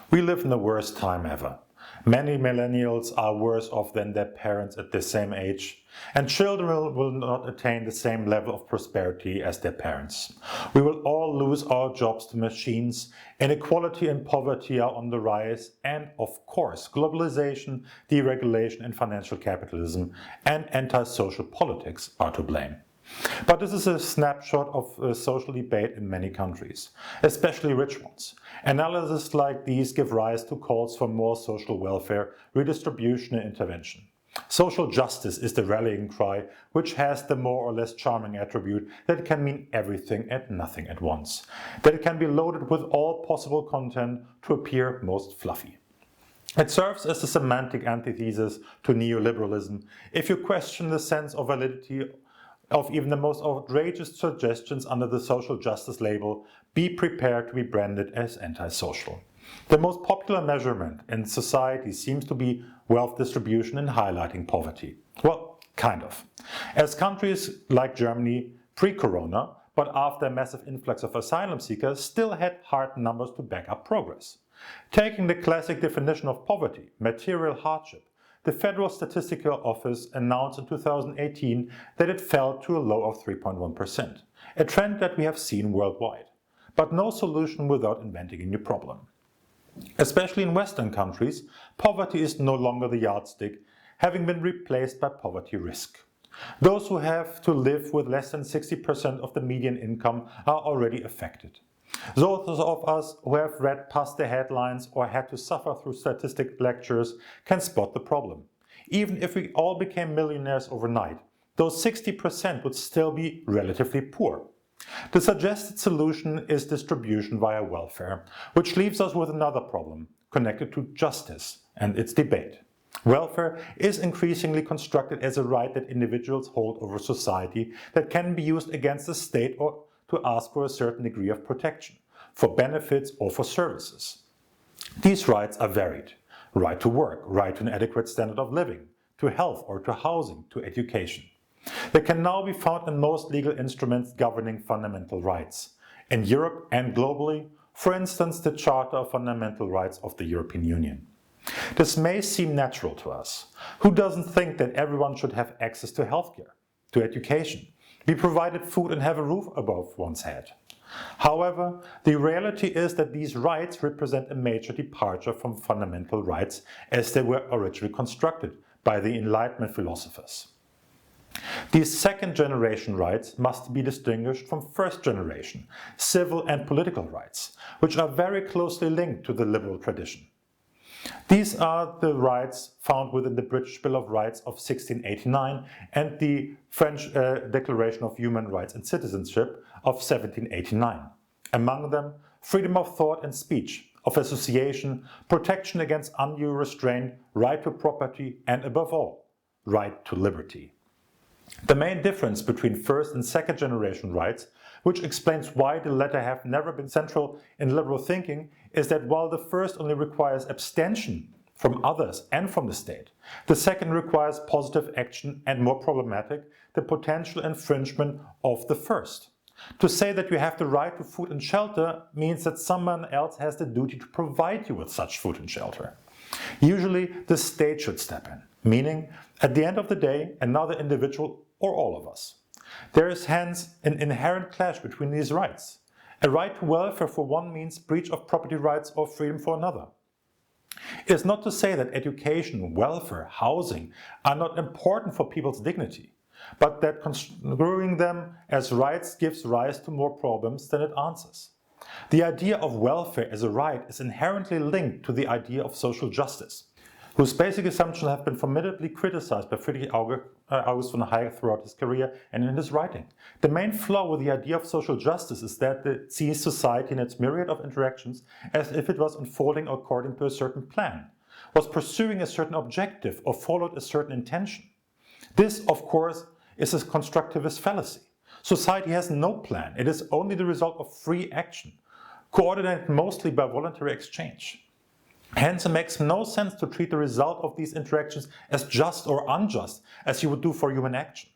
We live in the worst time ever. Many millennials are worse off than their parents at the same age, and children will not attain the same level of prosperity as their parents. We will all lose our jobs to machines, inequality and poverty are on the rise, and of course, globalization, deregulation and financial capitalism and anti-social politics are to blame. But this is a snapshot of social debate in many countries, especially rich ones. Analyses like these give rise to calls for more social welfare, redistribution and intervention. Social justice is the rallying cry, which has the more or less charming attribute that it can mean everything and nothing at once, that it can be loaded with all possible content to appear most fluffy. It serves as the semantic antithesis to neoliberalism if you question the sense of validity of even the most outrageous suggestions under the social justice label. Be prepared to be branded as antisocial. The most popular measurement in society seems to be wealth distribution and highlighting poverty. Well, kind of. As countries like Germany, pre-corona, but after a massive influx of asylum seekers, still had hard numbers to back up progress. Taking the classic definition of poverty, material hardship, the Federal Statistical Office announced in 2018 that it fell to a low of 3.1%, a trend that we have seen worldwide. But no solution without inventing a new problem. Especially in Western countries, poverty is no longer the yardstick, having been replaced by poverty risk. Those who have to live with less than 60% of the median income are already affected. Those of us who have read past the headlines or had to suffer through statistic lectures can spot the problem. Even if we all became millionaires overnight, those 60% would still be relatively poor. The suggested solution is distribution via welfare, which leaves us with another problem connected to justice and its debate. Welfare is increasingly constructed as a right that individuals hold over society that can be used against the state or to ask for a certain degree of protection, for benefits or for services. These rights are varied. Right to work, right to an adequate standard of living, to health or to housing, to education. They can now be found in most legal instruments governing fundamental rights. In Europe and globally, for instance, the Charter of Fundamental Rights of the European Union. This may seem natural to us. Who doesn't think that everyone should have access to healthcare, to education, be provided food and have a roof above one's head? However, the reality is that these rights represent a major departure from fundamental rights as they were originally constructed by the Enlightenment philosophers. These second-generation rights must be distinguished from first-generation, civil and political rights, which are very closely linked to the liberal tradition. These are the rights found within the British Bill of Rights of 1689 and the French Declaration of Human Rights and Citizenship of 1789. Among them, freedom of thought and speech, of association, protection against undue restraint, right to property, and above all, right to liberty. The main difference between first and second generation rights, which explains why the latter have never been central in liberal thinking, is that while the first only requires abstention from others and from the state, the second requires positive action and, more problematic, the potential infringement of the first. To say that you have the right to food and shelter means that someone else has the duty to provide you with such food and shelter. Usually, the state should step in, meaning, at the end of the day, another individual or all of us. There is hence an inherent clash between these rights. A right to welfare for one means breach of property rights or freedom for another. It is not to say that education, welfare, housing are not important for people's dignity, but that construing them as rights gives rise to more problems than it answers. The idea of welfare as a right is inherently linked to the idea of social justice, whose basic assumptions have been formidably criticized by Friedrich August von Hayek throughout his career and in his writing. The main flaw with the idea of social justice is that it sees society in its myriad of interactions as if it was unfolding according to a certain plan, was pursuing a certain objective or followed a certain intention. This, of course, is a constructivist fallacy. Society has no plan. It is only the result of free action, coordinated mostly by voluntary exchange. Hence, it makes no sense to treat the result of these interactions as just or unjust, as you would do for human action.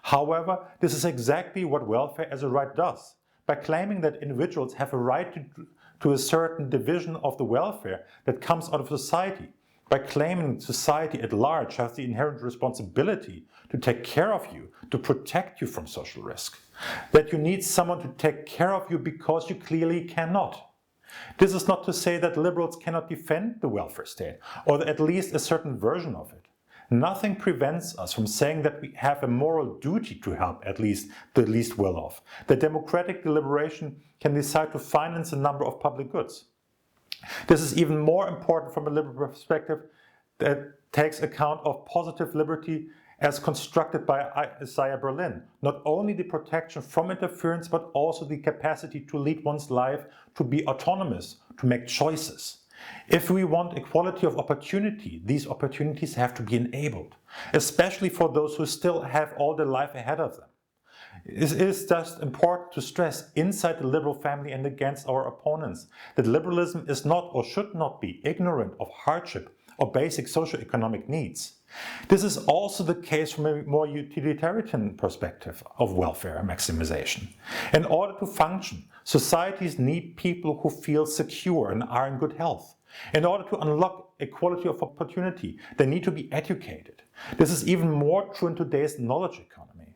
However, this is exactly what welfare as a right does, by claiming that individuals have a right to a certain division of the welfare that comes out of society, by claiming society at large has the inherent responsibility to take care of you, to protect you from social risk, that you need someone to take care of you because you clearly cannot. This is not to say that liberals cannot defend the welfare state, or at least a certain version of it. Nothing prevents us from saying that we have a moral duty to help at least the least well-off, that democratic deliberation can decide to finance a number of public goods. This is even more important from a liberal perspective that takes account of positive liberty as constructed by Isaiah Berlin. Not only the protection from interference, but also the capacity to lead one's life, to be autonomous, to make choices. If we want equality of opportunity, these opportunities have to be enabled, especially for those who still have all their life ahead of them. It is just important to stress inside the liberal family and against our opponents that liberalism is not or should not be ignorant of hardship or basic socio-economic needs. This is also the case from a more utilitarian perspective of welfare maximization. In order to function, societies need people who feel secure and are in good health. In order to unlock equality of opportunity, they need to be educated. This is even more true in today's knowledge economy.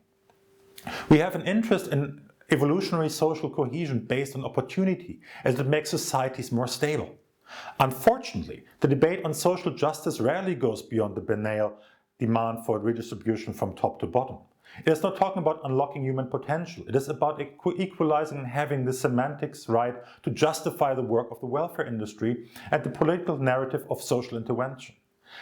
We have an interest in evolutionary social cohesion based on opportunity, as it makes societies more stable. Unfortunately, the debate on social justice rarely goes beyond the banal demand for redistribution from top to bottom. It is not talking about unlocking human potential. It is about equalizing and having the semantics right to justify the work of the welfare industry and the political narrative of social intervention.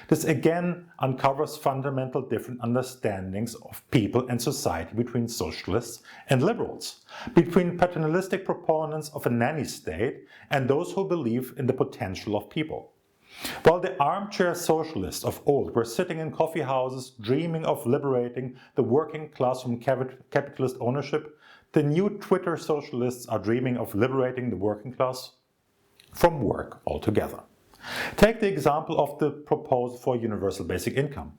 This again uncovers fundamental different understandings of people and society between socialists and liberals, between paternalistic proponents of a nanny state and those who believe in the potential of people. While the armchair socialists of old were sitting in coffee houses dreaming of liberating the working class from capitalist ownership, the new Twitter socialists are dreaming of liberating the working class from work altogether. Take the example of the proposal for universal basic income.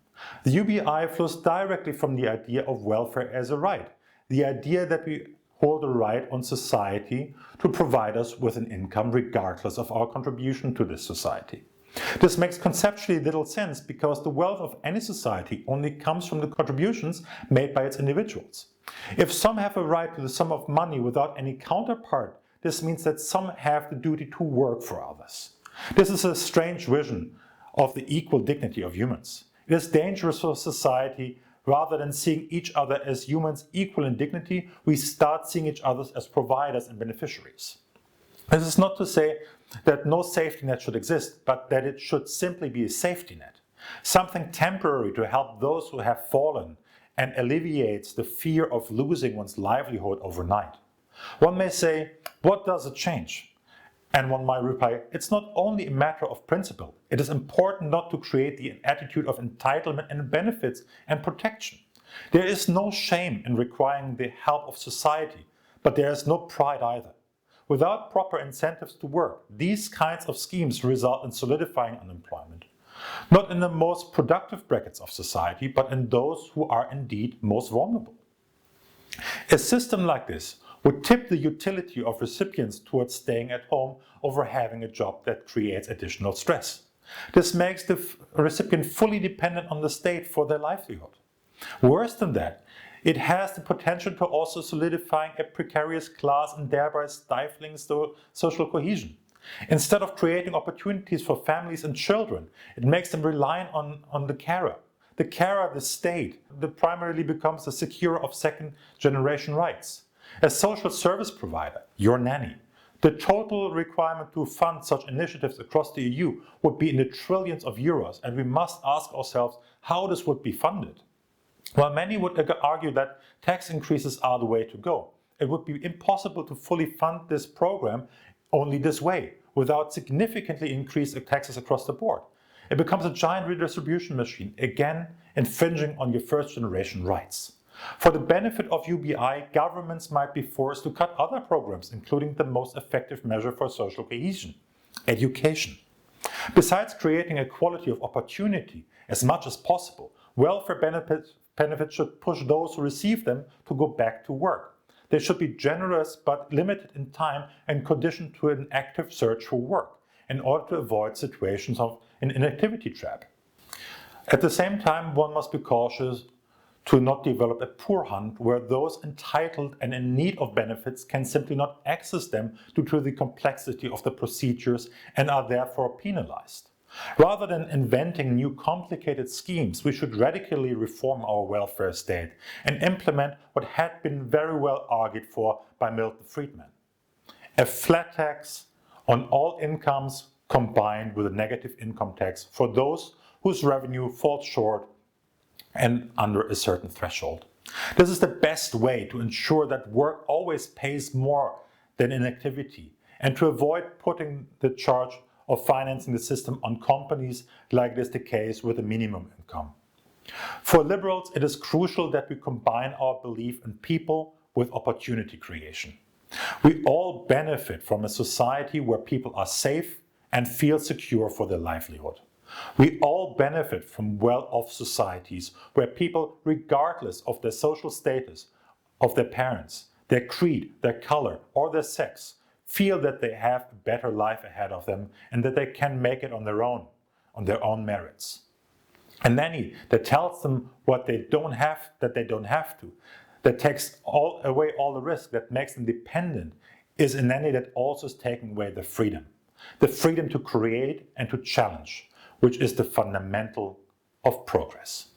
The UBI flows directly from the idea of welfare as a right, the idea that we hold a right on society to provide us with an income regardless of our contribution to this society. This makes conceptually little sense because the wealth of any society only comes from the contributions made by its individuals. If some have a right to the sum of money without any counterpart, this means that some have the duty to work for others. This is a strange vision of the equal dignity of humans. It is dangerous for society. Rather than seeing each other as humans equal in dignity, we start seeing each other as providers and beneficiaries. This is not to say that no safety net should exist, but that it should simply be a safety net. Something temporary to help those who have fallen and alleviates the fear of losing one's livelihood overnight. One may say, what does it change? And one might reply, it's not only a matter of principle. It is important not to create the attitude of entitlement and benefits and protection. There is no shame in requiring the help of society, but there is no pride either. Without proper incentives to work, these kinds of schemes result in solidifying unemployment. Not in the most productive brackets of society, but in those who are indeed most vulnerable. A system like this would tip the utility of recipients towards staying at home over having a job that creates additional stress. This makes the recipient fully dependent on the state for their livelihood. Worse than that, it has the potential to also solidifying a precarious class and thereby stifling social cohesion. Instead of creating opportunities for families and children, it makes them reliant on the carer. The carer, the state, that primarily becomes the securer of second-generation rights. A social service provider, your nanny. The total requirement to fund such initiatives across the EU would be in the trillions of euros, and we must ask ourselves how this would be funded. While many would argue that tax increases are the way to go, it would be impossible to fully fund this program only this way, without significantly increased taxes across the board. It becomes a giant redistribution machine, again infringing on your first-generation rights. For the benefit of UBI, governments might be forced to cut other programs, including the most effective measure for social cohesion, education. Besides creating equality of opportunity as much as possible, welfare benefits should push those who receive them to go back to work. they should be generous but limited in time and conditioned to an active search for work in order to avoid situations of an inactivity trap. At the same time, one must be cautious to not develop a poor hunt where those entitled and in need of benefits can simply not access them due to the complexity of the procedures and are therefore penalized. Rather than inventing new complicated schemes, we should radically reform our welfare state and implement what had been very well argued for by Milton Friedman: a flat tax on all incomes combined with a negative income tax for those whose revenue falls short and under a certain threshold. This is the best way to ensure that work always pays more than inactivity and to avoid putting the charge of financing the system on companies like it is the case with the minimum income. For liberals, it is crucial that we combine our belief in people with opportunity creation. We all benefit from a society where people are safe and feel secure for their livelihood. We all benefit from well-off societies where people, regardless of their social status, of their parents, their creed, their color, or their sex, feel that they have a better life ahead of them and that they can make it on their own merits. A nanny that tells them what they don't have, that they don't have to, that takes away all the risk, that makes them dependent, is a nanny that also is taking away the freedom to create and to challenge, which is the fundamental of progress.